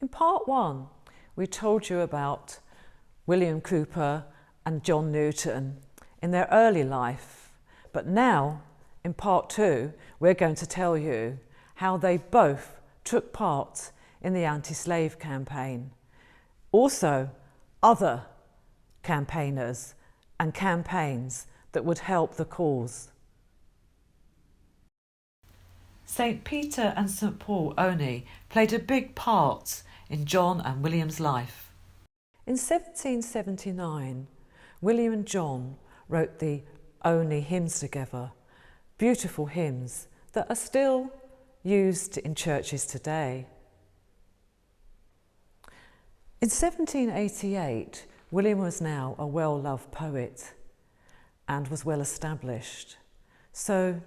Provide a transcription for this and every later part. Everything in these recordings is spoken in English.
In part one, we told you about William Cowper and John Newton in their early life, but now in part two, we're going to tell you how they both took part in the anti-slave campaign. Also, other campaigners and campaigns that would help the cause. St. Peter and St. Paul only played a big part in John and William's life. In 1779, William and John wrote the Only hymns together, beautiful hymns that are still used in churches today. In 1788, William was now a well-loved poet and was well established. So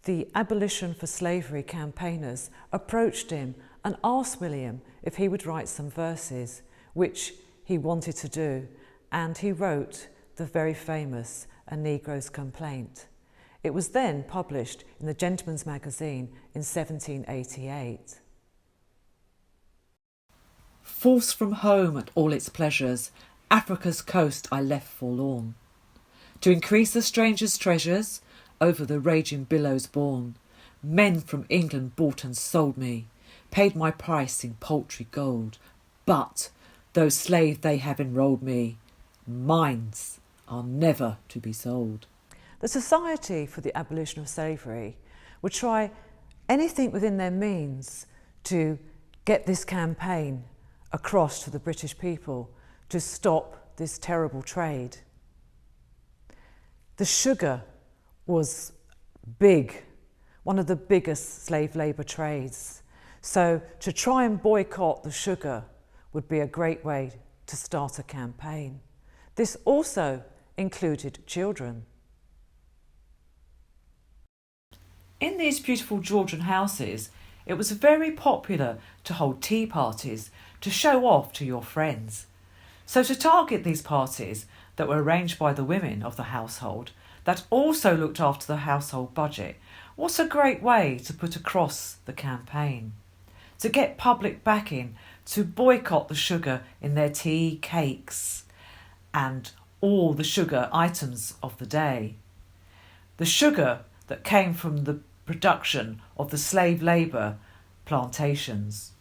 the Abolition for Slavery campaigners approached him and asked William if he would write some verses, which he wanted to do, and he wrote the very famous A Negro's Complaint. It was then published in the Gentleman's Magazine in 1788. Forced from home and all its pleasures, Africa's coast I left forlorn. To increase the stranger's treasures, over the raging billows borne, men from England bought and sold me, paid my price in paltry gold, but, though slave they have enrolled me, minds are never to be sold. The Society for the Abolition of Slavery would try anything within their means to get this campaign across to the British people to stop this terrible trade. The sugar was big, one of the biggest slave labour trades. So to try and boycott the sugar would be a great way to start a campaign. This also included children. In these beautiful Georgian houses, it was very popular to hold tea parties to show off to your friends. So to target these parties that were arranged by the women of the household that also looked after the household budget was a great way to put across the campaign. To get public backing to boycott the sugar in their tea, cakes and all the sugar items of the day. The sugar that came from the production of the slave labour plantations.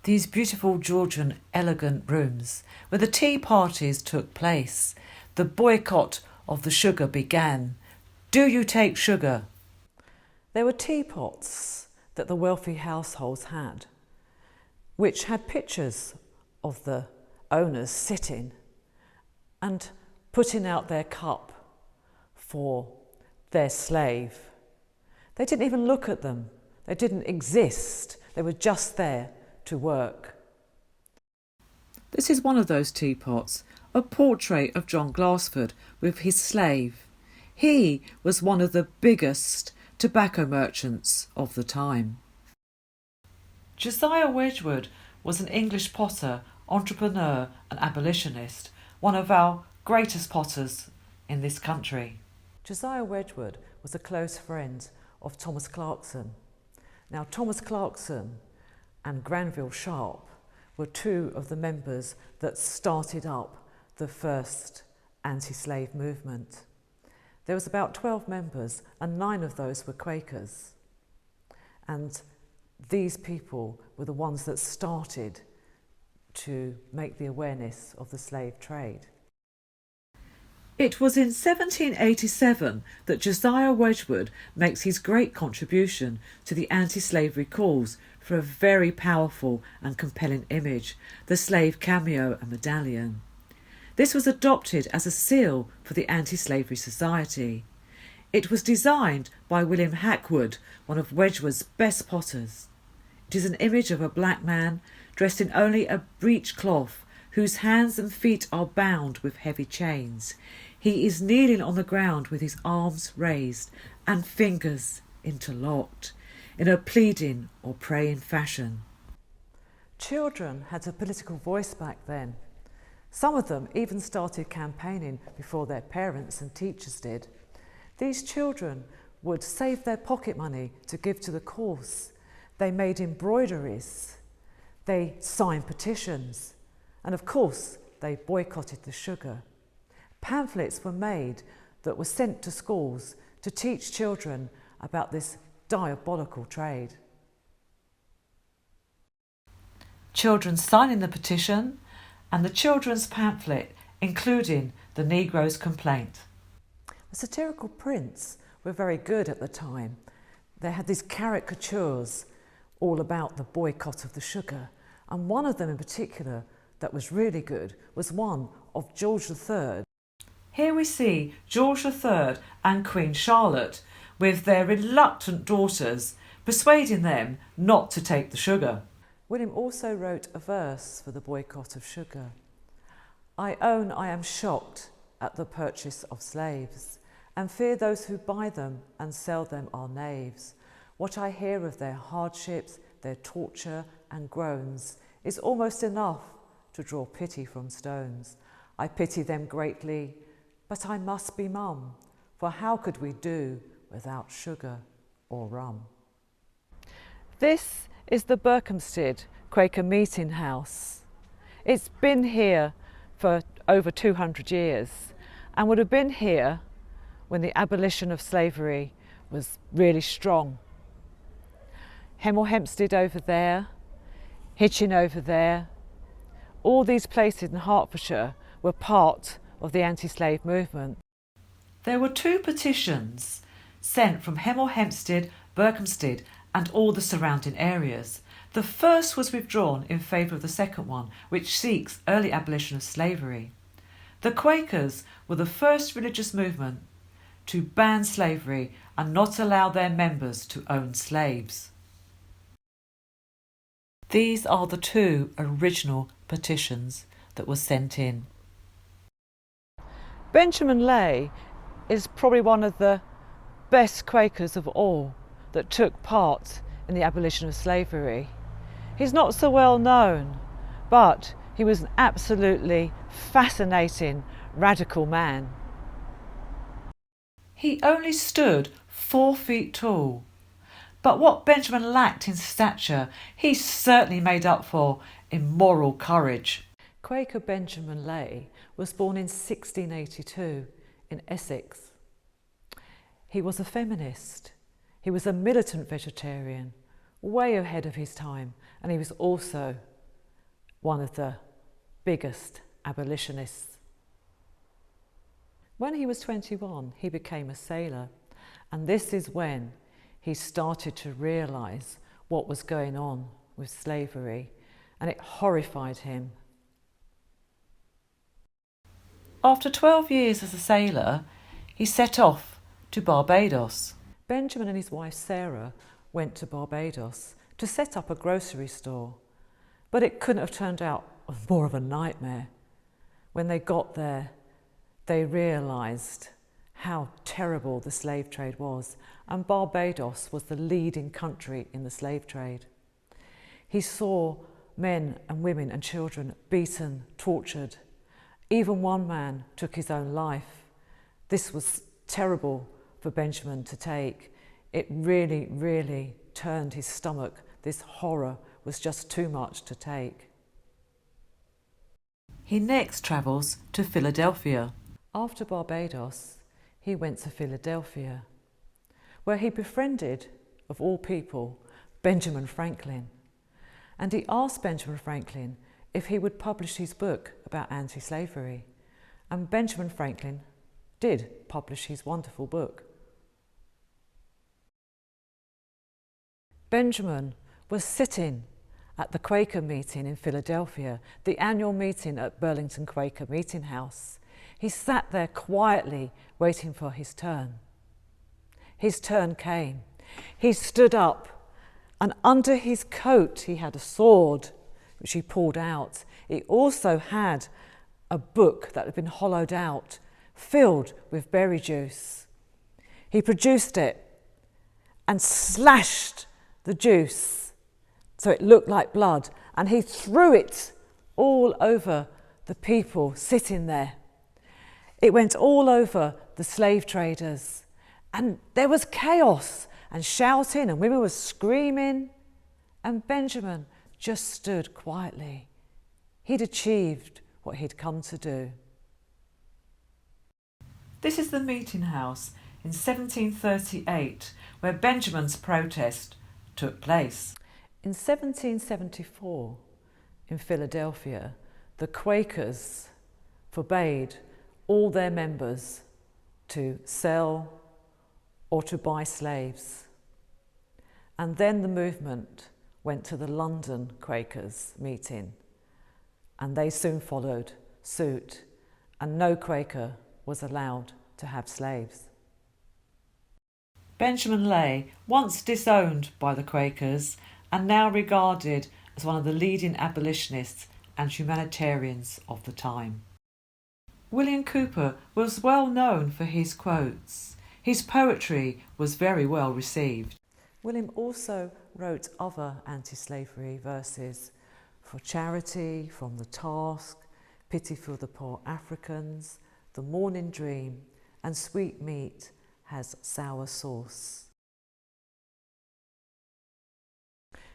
These beautiful Georgian elegant rooms where the tea parties took place, the boycott of the sugar began. Do you take sugar? There were teapots that the wealthy households had, which had pictures of the owners sitting and putting out their cup for their slave. They didn't even look at them. They didn't exist. They were just there to work. This is one of those teapots, a portrait of John Glassford with his slave. He was one of the biggest tobacco merchants of the time. Josiah Wedgwood was an English potter, entrepreneur and abolitionist, one of our greatest potters in this country. Josiah Wedgwood was a close friend of Thomas Clarkson. Now, Thomas Clarkson and Granville Sharp were two of the members that started up the first anti-slave movement. There was about 12 members and 9 of those were Quakers. And these people were the ones that started to make the awareness of the slave trade. It was in 1787 that Josiah Wedgwood makes his great contribution to the anti-slavery cause for a very powerful and compelling image, the slave cameo and medallion. This was adopted as a seal for the Anti-Slavery Society. It was designed by William Hackwood, one of Wedgwood's best potters. It is an image of a black man dressed in only a breechcloth, whose hands and feet are bound with heavy chains. He is kneeling on the ground with his arms raised and fingers interlocked in a pleading or praying fashion. Children had a political voice back then. Some of them even started campaigning before their parents and teachers did. These children would save their pocket money to give to the cause. They made embroideries They signed petitions, and of course they boycotted the sugar. Pamphlets were made that were sent to schools to teach children about this diabolical trade. Children signing the petition and the children's pamphlet including the Negro's complaint. The satirical prints were very good at the time. They had these caricatures all about the boycott of the sugar, and one of them in particular that was really good was one of George III. Here we see George III and Queen Charlotte with their reluctant daughters persuading them not to take the sugar. William also wrote a verse for the boycott of sugar. I own I am shocked at the purchase of slaves, and fear those who buy them and sell them are knaves. What I hear of their hardships, their torture and groans is almost enough to draw pity from stones. I pity them greatly, but I must be mum, for how could we do without sugar or rum? This is the Berkhamsted Quaker Meeting House. It's been here for over 200 years and would have been here when the abolition of slavery was really strong. Hemel Hempstead over there, Hitchin over there, all these places in Hertfordshire were part of the anti-slave movement. There were 2 petitions sent from Hemel Hempstead, Berkhamsted and all the surrounding areas. The first was withdrawn in favour of the second one, which seeks early abolition of slavery. The Quakers were the first religious movement to ban slavery and not allow their members to own slaves. These are the 2 original petitions that were sent in. Benjamin Lay is probably one of the best Quakers of all that took part in the abolition of slavery. He's not so well known, but he was an absolutely fascinating, radical man. He only stood 4 feet tall, but what Benjamin lacked in stature, he certainly made up for in moral courage. Quaker Benjamin Lay was born in 1682 in Essex. He was a feminist. He was a militant vegetarian, way ahead of his time, and he was also one of the biggest abolitionists. When he was 21, he became a sailor, and this is when he started to realise what was going on with slavery, and it horrified him. After 12 years as a sailor, he set off to Barbados. Benjamin and his wife Sarah went to Barbados to set up a grocery store, but it couldn't have turned out more of a nightmare. When they got there, they realised how terrible the slave trade was, and Barbados was the leading country in the slave trade. He saw men and women and children beaten, tortured. Even one man took his own life. This was terrible for Benjamin to take. It really, really turned his stomach. This horror was just too much to take. He next travels to Philadelphia. After Barbados, he went to Philadelphia, where he befriended, of all people, Benjamin Franklin. And he asked Benjamin Franklin if he would publish his book about anti-slavery. And Benjamin Franklin did publish his wonderful book. Benjamin was sitting at the Quaker meeting in Philadelphia, the annual meeting at Burlington Quaker Meeting House. He sat there quietly waiting for his turn. His turn came. He stood up, and under his coat he had a sword, which he pulled out. He also had a book that had been hollowed out, filled with berry juice. He produced it and slashed the juice so it looked like blood, and he threw it all over the people sitting there. It went all over the slave traders, and there was chaos and shouting, and women were screaming, and Benjamin just stood quietly. He'd achieved what he'd come to do. This is the meeting house in 1738 where Benjamin's protest took place. In 1774, in Philadelphia, the Quakers forbade all their members to sell or to buy slaves. And then the movement went to the London Quakers meeting, and they soon followed suit, and no Quaker was allowed to have slaves. Benjamin Lay, once disowned by the Quakers and now regarded as one of the leading abolitionists and humanitarians of the time. William Cowper was well known for his quotes. His poetry was very well received. William also wrote other anti-slavery verses: for charity, from the task, pity for the poor Africans, the morning dream, and sweet meat has sour sauce.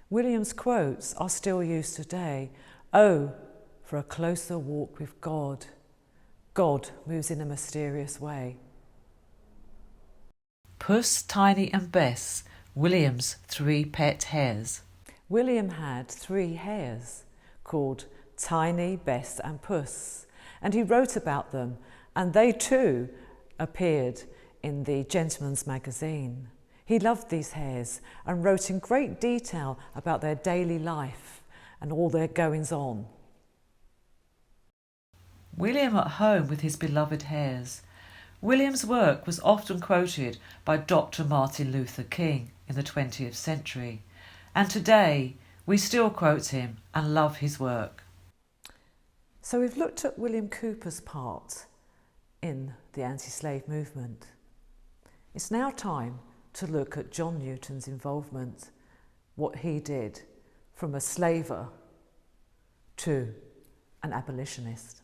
William's quotes are still used today. Oh, for a closer walk with God. God moves in a mysterious way. Puss, Tiny and Bess, William's 3 pet hares. William had 3 hares called Tiny, Bess and Puss, and he wrote about them, and they too appeared in the Gentleman's Magazine. He loved these hares and wrote in great detail about their daily life and all their goings-on. William at home with his beloved hares. William's work was often quoted by Dr. Martin Luther King in the 20th century, and today we still quote him and love his work. So we've looked at William Cowper's part in the anti-slave movement. It's now time to look at John Newton's involvement, what he did from a slaver to an abolitionist.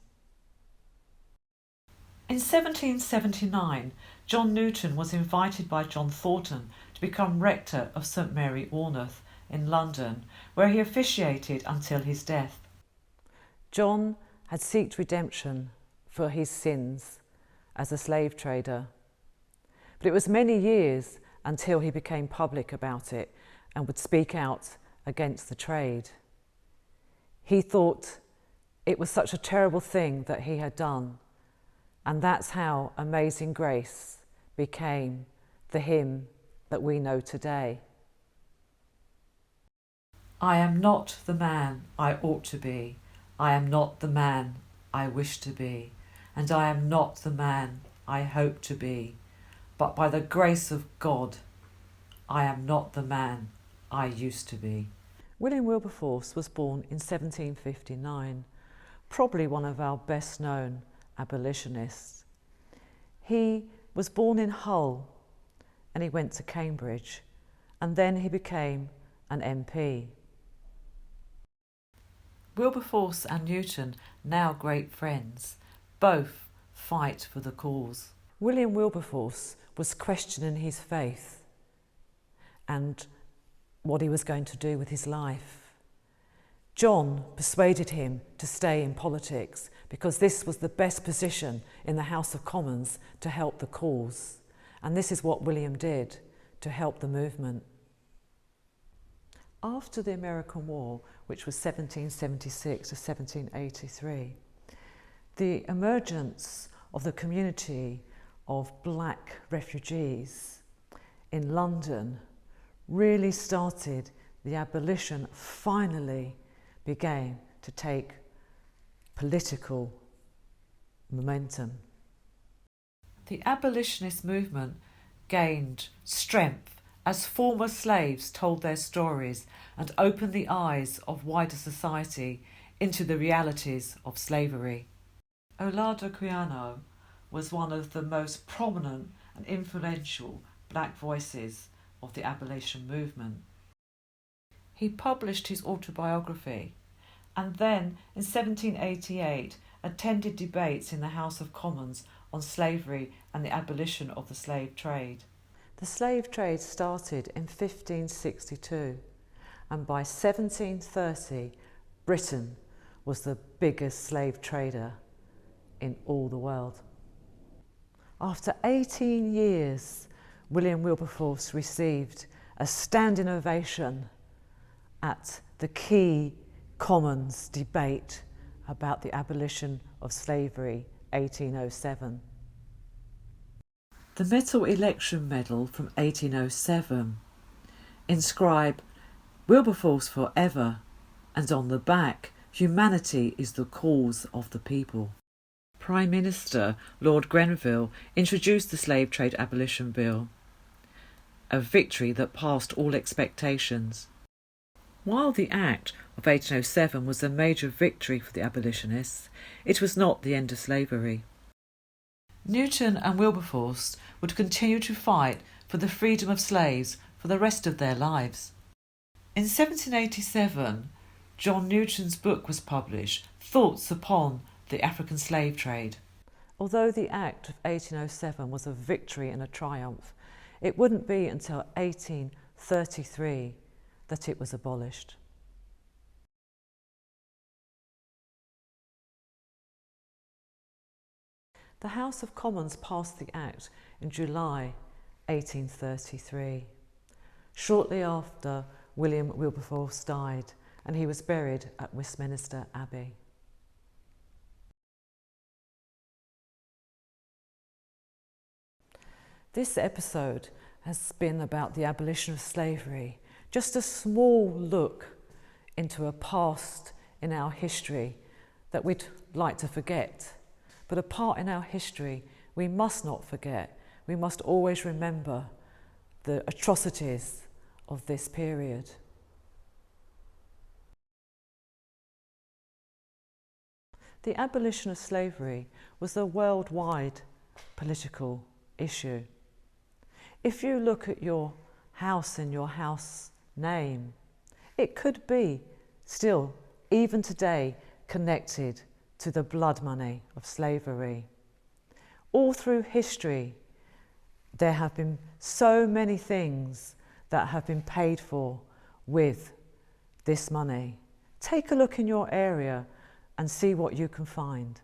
In 1779, John Newton was invited by John Thornton to become rector of St Mary Ormond in London, where he officiated until his death. John had sought redemption for his sins as a slave trader, but it was many years until he became public about it and would speak out against the trade. He thought it was such a terrible thing that he had done, and that's how Amazing Grace became the hymn that we know today. I am not the man I ought to be. I am not the man I wish to be. And I am not the man I hope to be. But by the grace of God, I am not the man I used to be. William Wilberforce was born in 1759, probably one of our best known abolitionists. He was born in Hull and he went to Cambridge, and then he became an MP. Wilberforce and Newton, now great friends, both fight for the cause. William Wilberforce was questioning his faith and what he was going to do with his life. John persuaded him to stay in politics because this was the best position in the House of Commons to help the cause. And this is what William did to help the movement. After the American War, which was 1776 to 1783, the emergence of the community of black refugees in London really started. The abolition finally began to take political momentum. The abolitionist movement gained strength as former slaves told their stories and opened the eyes of wider society into the realities of slavery. Olaudah Equiano was one of the most prominent and influential black voices of the abolition movement. He published his autobiography and then in 1788 attended debates in the House of Commons on slavery and the abolition of the slave trade. The slave trade started in 1562, and by 1730 Britain was the biggest slave trader in all the world. After 18 years, William Wilberforce received a standing ovation at the key Commons debate about the abolition of slavery, 1807. The Metal Election Medal from 1807 inscribed Wilberforce forever, and on the back, humanity is the cause of the people. Prime Minister Lord Grenville introduced the Slave Trade Abolition Bill, a victory that passed all expectations. While the Act of 1807 was a major victory for the abolitionists, it was not the end of slavery. Newton and Wilberforce would continue to fight for the freedom of slaves for the rest of their lives. In 1787, John Newton's book was published, Thoughts upon the African Slave Trade. Although the Act of 1807 was a victory and a triumph, it wouldn't be until 1833 that it was abolished. The House of Commons passed the Act in July 1833, shortly after William Wilberforce died, and he was buried at Westminster Abbey. This episode has been about the abolition of slavery, just a small look into a past in our history that we'd like to forget. But a part in our history we must not forget. We must always remember the atrocities of this period. The abolition of slavery was a worldwide political issue. If you look at your house and your house name, it could be still, even today, connected to the blood money of slavery. All through history, there have been so many things that have been paid for with this money. Take a look in your area and see what you can find.